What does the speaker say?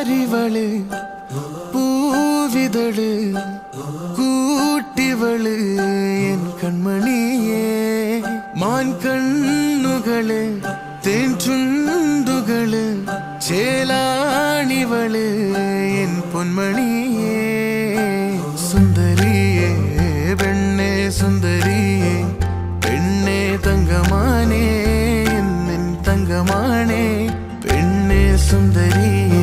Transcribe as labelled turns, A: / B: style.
A: ആരിവള് പൂവിതള് കൂട്ടിവള് N കൺമണിയേ മാൻ കണ്ണുകള് തേൻ ചുണ്ടുകള് ചേലാണിവള് N പൊന്മണിയേ സുന്ദരിയേ പെണ്ണേ സുന്ദരിയേ പെണ്ണേ തങ്കമാനേ എൻ തങ്കമാനേ പെണ്ണേ സുന്ദരിയേ